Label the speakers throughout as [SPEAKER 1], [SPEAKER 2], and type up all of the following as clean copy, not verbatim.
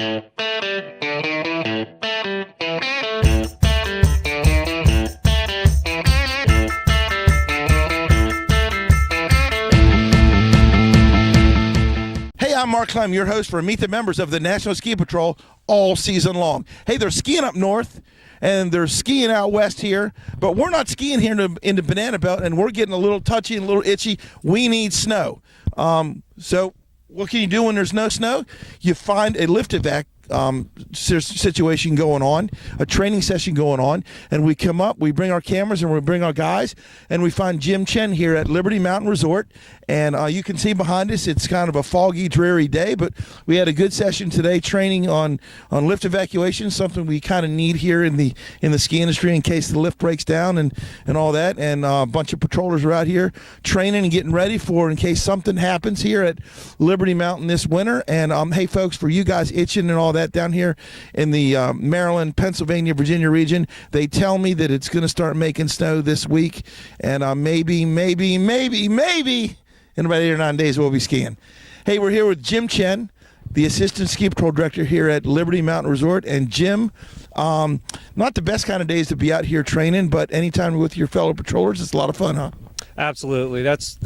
[SPEAKER 1] Hey, I'm Mark Clem, your host for Meet the Members of the National Ski Patrol all season long. Hey, they're skiing up north, and they're skiing out west here, but we're not skiing here in the Banana Belt, and we're getting a little touchy and a little itchy. We need snow. So what can you do when there's no snow? You find a lift evac situation going on, a training session going on, and we come up, we bring our cameras and we bring our guys, and we find Jim Chen here at Liberty Mountain Resort. And you can see behind us, it's kind of a foggy, dreary day, but we had a good session today training on lift evacuation, something we kind of need here in the ski industry in case the lift breaks down and all that. And a bunch of patrollers are out here training and getting ready for in case something happens here at Liberty Mountain this winter. And hey, folks, for you guys itching and all that down here in the Maryland, Pennsylvania, Virginia region, they tell me that it's going to start making snow this week, and maybe in about 8 or 9 days we'll be skiing. Hey, we're here with Jim Chen, the Assistant Ski Patrol Director here at Liberty Mountain Resort. And Jim, not the best kind of days to be out here training, but anytime with your fellow patrollers, it's a lot of fun, huh?
[SPEAKER 2] Absolutely. That's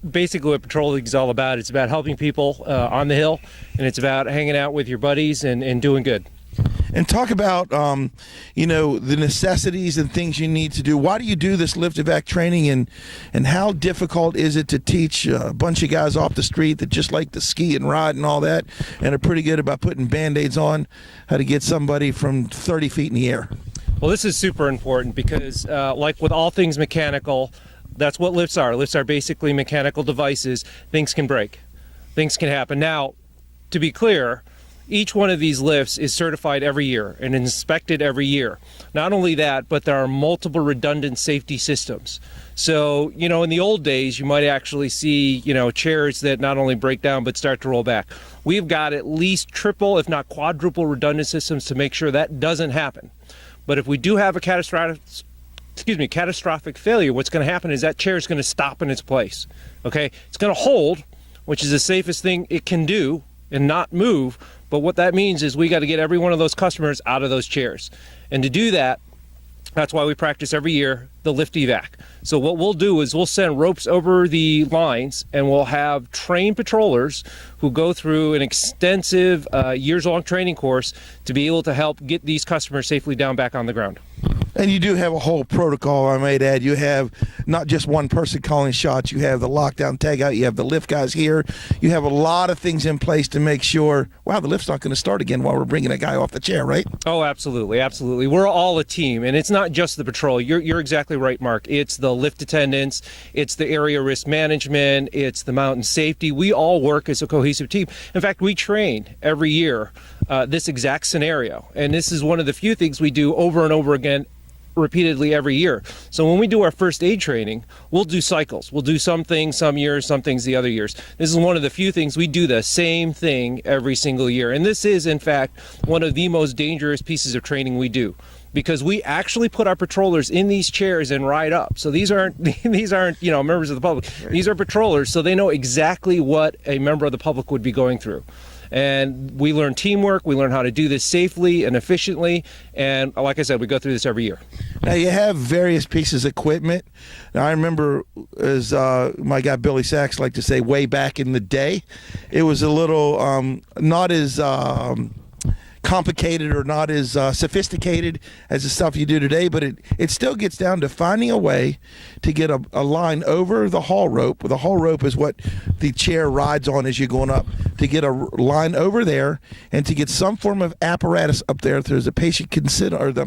[SPEAKER 2] basically what patrolling is all about. It's about helping people on the hill, and it's about hanging out with your buddies and doing good.
[SPEAKER 1] And talk about, the necessities and things you need to do. Why do you do this lift evac training, and how difficult is it to teach a bunch of guys off the street that just like to ski and ride and all that, and are pretty good about putting Band-Aids on, how to get somebody from 30 feet in the air?
[SPEAKER 2] Well, this is super important because, like with all things mechanical, that's what lifts are. Lifts are basically mechanical devices. Things can break. Things can happen. Now, to be clear, each one of these lifts is certified every year and inspected every year. Not only that, but there are multiple redundant safety systems. So, in the old days, you might actually see, chairs that not only break down, but start to roll back. We've got at least triple, if not quadruple redundant systems to make sure that doesn't happen. But if we do have a catastrophic failure, what's going to happen is that chair is going to stop in its place. Okay? It's going to hold, which is the safest thing it can do, and not move. But what that means is we got to get every one of those customers out of those chairs. And to do that, that's why we practice every year the lift evac. So what we'll do is we'll send ropes over the lines, and we'll have trained patrollers who go through an extensive years-long training course to be able to help get these customers safely down back on the ground.
[SPEAKER 1] And you do have a whole protocol, I might add. You have not just one person calling shots. You have the lockdown tagout. You have the lift guys here. You have a lot of things in place to make sure, wow, the lift's not going to start again while we're bringing a guy off the chair, right?
[SPEAKER 2] Oh, absolutely, absolutely. We're all a team, and it's not just the patrol. You're exactly right, Mark. It's the lift attendants. It's the area risk management. It's the mountain safety. We all work as a cohesive team. In fact, we train every year this exact scenario, and this is one of the few things we do over and over again repeatedly every year. So when we do our first aid training, we'll do cycles. We'll do some things some years, some things the other years. This is one of the few things we do the same thing every single year. And this is, in fact, one of the most dangerous pieces of training we do, because we actually put our patrollers in these chairs and ride up. So these aren't members of the public. These are patrollers, so they know exactly what a member of the public would be going through. And we learn teamwork, we learn how to do this safely and efficiently, and like I said, we go through this every year.
[SPEAKER 1] Now, you have various pieces of equipment. Now, I remember, as my guy Billy Sachs liked to say, way back in the day, it was a little not as complicated or not as sophisticated as the stuff you do today, but it still gets down to finding a way to get a line over the haul rope. The haul rope is what the chair rides on as you're going up, to get a line over there and to get some form of apparatus up there that the patient can sit, or the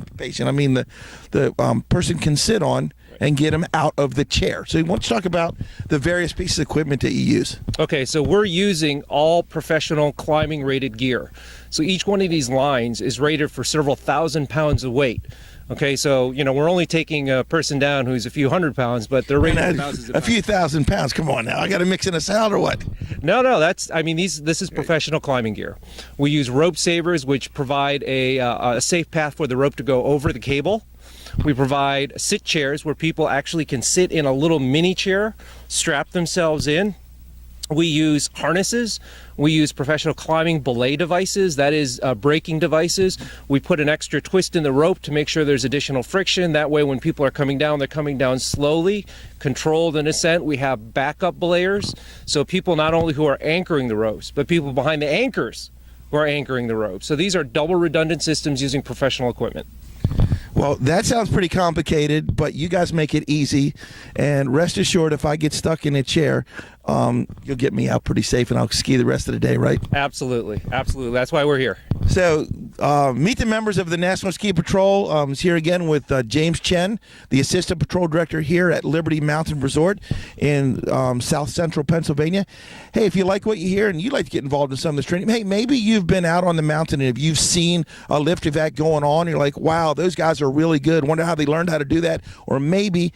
[SPEAKER 1] person can sit on, and get them out of the chair. So let's talk about the various pieces of equipment that you use.
[SPEAKER 2] Okay, so we're using all professional climbing rated gear. So each one of these lines is rated for several thousand pounds of weight. Okay, so, we're only taking a person down who's a few hundred pounds, but they're rated for thousands of pounds.
[SPEAKER 1] A few thousand pounds, come on now. I got to mix in a salad or what?
[SPEAKER 2] No, this is professional climbing gear. We use rope savers, which provide a safe path for the rope to go over the cable. We provide sit chairs where people actually can sit in a little mini chair, strap themselves in. We use harnesses. We use professional climbing belay devices, that is braking devices. We put an extra twist in the rope to make sure there's additional friction. That way when people are coming down, they're coming down slowly, controlled in ascent. We have backup belayers, so people not only who are anchoring the ropes, but people behind the anchors who are anchoring the ropes. So these are double redundant systems using professional equipment.
[SPEAKER 1] Well, that sounds pretty complicated, but you guys make it easy. And rest assured, if I get stuck in a chair, you'll get me out pretty safe and I'll ski the rest of the day, right?
[SPEAKER 2] Absolutely. Absolutely. That's why we're here.
[SPEAKER 1] So meet the members of the National Ski Patrol. I'm here again with James Chen, the Assistant Patrol Director here at Liberty Mountain Resort in South Central Pennsylvania. Hey, if you like what you hear and you'd like to get involved in some of this training, hey, maybe you've been out on the mountain and if you've seen a lift evac going on, you're like, wow, those guys are really good. Wonder how they learned how to do that. Or maybe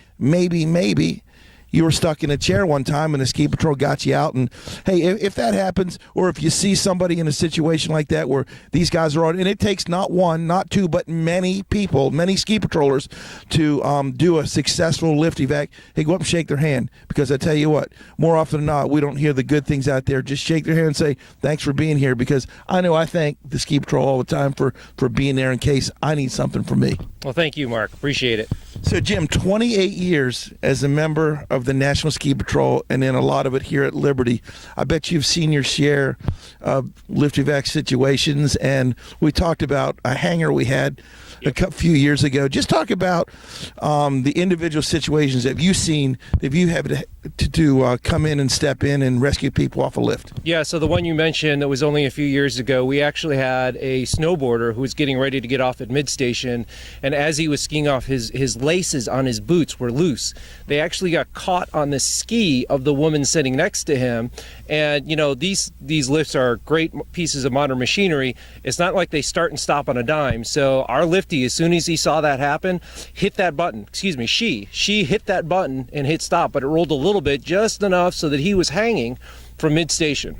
[SPEAKER 1] you were stuck in a chair one time and the ski patrol got you out. And hey, if that happens, or if you see somebody in a situation like that where these guys are on, and it takes not one, not two, but many people, many ski patrollers to do a successful lift evac, hey, go up and shake their hand. Because I tell you what, more often than not, we don't hear the good things out there. Just shake their hand and say, thanks for being here. Because I know I thank the ski patrol all the time for being there in case I need something from me.
[SPEAKER 2] Well, thank you, Mark. Appreciate it.
[SPEAKER 1] So, Jim, 28 years as a member of the National Ski Patrol, and then a lot of it here at Liberty. I bet you've seen your share of lift evac situations, and we talked about a hangar we had a few years ago. Just talk about the individual situations that you've seen, that you have to come in and step in and rescue people off a lift.
[SPEAKER 2] Yeah, so the one you mentioned that was only a few years ago, we actually had a snowboarder who was getting ready to get off at mid-station, and as he was skiing off, his laces on his boots were loose. They actually got caught on the ski of the woman sitting next to him, and you know, these lifts are great pieces of modern machinery. It's not like they start and stop on a dime. So our lifty, as soon as he saw that happen, hit that button. She hit that button and hit stop, but it rolled a little bit, just enough so that he was hanging from mid-station.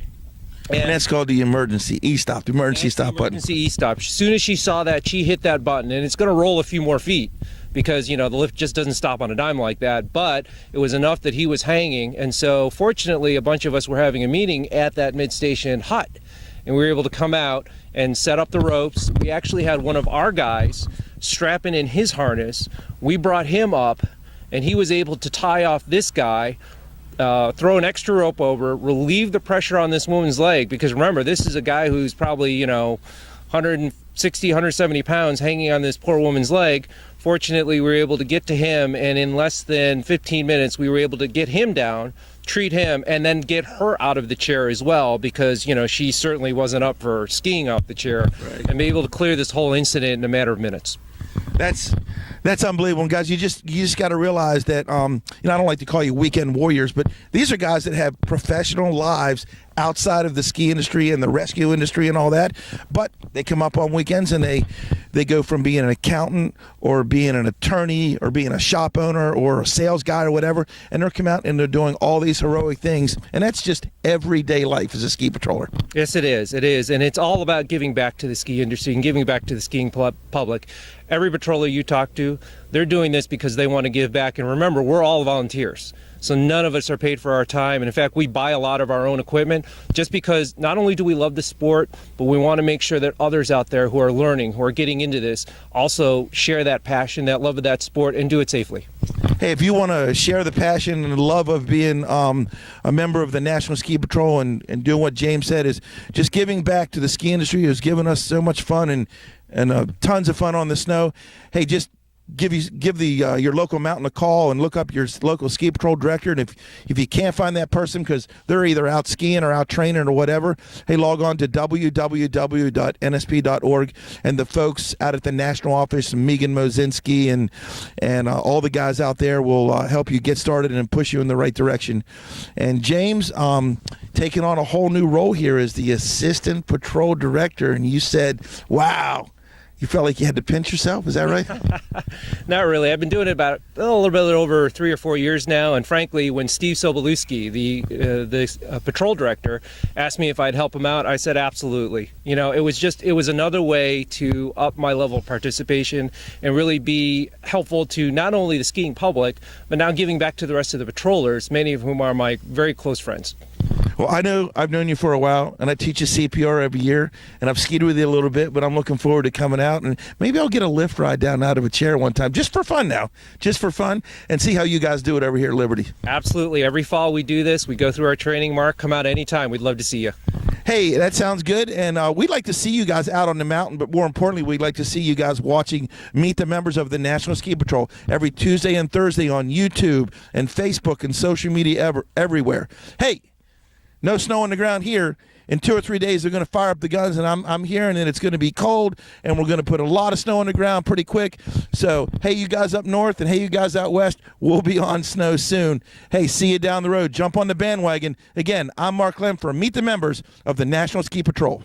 [SPEAKER 1] And that's called the emergency E-stop, the emergency stop button.
[SPEAKER 2] Emergency E-stop. As soon as she saw that, she hit that button, and it's going to roll a few more feet because, you know, the lift just doesn't stop on a dime like that, but it was enough that he was hanging. And so fortunately, a bunch of us were having a meeting at that mid-station hut, and we were able to come out and set up the ropes. We actually had one of our guys strapping in his harness. We brought him up, and he was able to tie off this guy, throw an extra rope over, relieve the pressure on this woman's leg, because remember, this is a guy who's probably, you know, 160, 170 pounds hanging on this poor woman's leg. Fortunately, we were able to get to him, and in less than 15 minutes, we were able to get him down, treat him, and then get her out of the chair as well, because, you know, she certainly wasn't up for skiing off the chair, right, and be able to clear this whole incident in a matter of minutes.
[SPEAKER 1] That's unbelievable. And guys, you just got to realize that, you know, I don't like to call you weekend warriors, but these are guys that have professional lives outside of the ski industry and the rescue industry and all that, but they come up on weekends and they go from being an accountant or being an attorney or being a shop owner or a sales guy or whatever, and they're coming out and they're doing all these heroic things, and that's just everyday life as a ski patroller.
[SPEAKER 2] Yes, it is, and it's all about giving back to the ski industry and giving back to the skiing public. Every patroller you talk to, they're doing this because they want to give back, and remember, we're all volunteers. So none of us are paid for our time, and in fact, we buy a lot of our own equipment just because not only do we love the sport, but we want to make sure that others out there who are learning, who are getting into this, also share that passion, that love of that sport, and do it safely.
[SPEAKER 1] Hey, if you want to share the passion and the love of being a member of the National Ski Patrol and doing what James said is just giving back to the ski industry who's given us so much fun and tons of fun on the snow, hey, just give your local mountain a call and look up your local ski patrol director, and if you can't find that person because they're either out skiing or out training or whatever, hey, log on to www.nsp.org, and the folks out at the national office, Megan Mozinski and all the guys out there will help you get started and push you in the right direction. And James, taking on a whole new role here as the assistant patrol director, and you said, wow, you felt like you had to pinch yourself, is that right?
[SPEAKER 2] Not really. I've been doing it about a little bit over 3 or 4 years now, and frankly, when Steve Sobolewski, the patrol director, asked me if I'd help him out, I said absolutely. You know, it was another way to up my level of participation and really be helpful to not only the skiing public, but now giving back to the rest of the patrollers, many of whom are my very close friends.
[SPEAKER 1] Well, I know I've known you for a while, and I teach you CPR every year, and I've skied with you a little bit, but I'm looking forward to coming out, and maybe I'll get a lift ride down out of a chair one time, just for fun now, just for fun, and see how you guys do it over here at Liberty.
[SPEAKER 2] Absolutely. Every fall we do this. We go through our training, Mark. Come out anytime. We'd love to see you.
[SPEAKER 1] Hey, that sounds good, and we'd like to see you guys out on the mountain, but more importantly, we'd like to see you guys watching Meet the Members of the National Ski Patrol every Tuesday and Thursday on YouTube and Facebook and social media everywhere. Hey, no snow on the ground here. In 2 or 3 days, they're going to fire up the guns, and I'm hearing that it's going to be cold, and we're going to put a lot of snow on the ground pretty quick. So, hey, you guys up north, and hey, you guys out west, we'll be on snow soon. Hey, see you down the road. Jump on the bandwagon. Again, I'm Mark Lem for Meet the Members of the National Ski Patrol.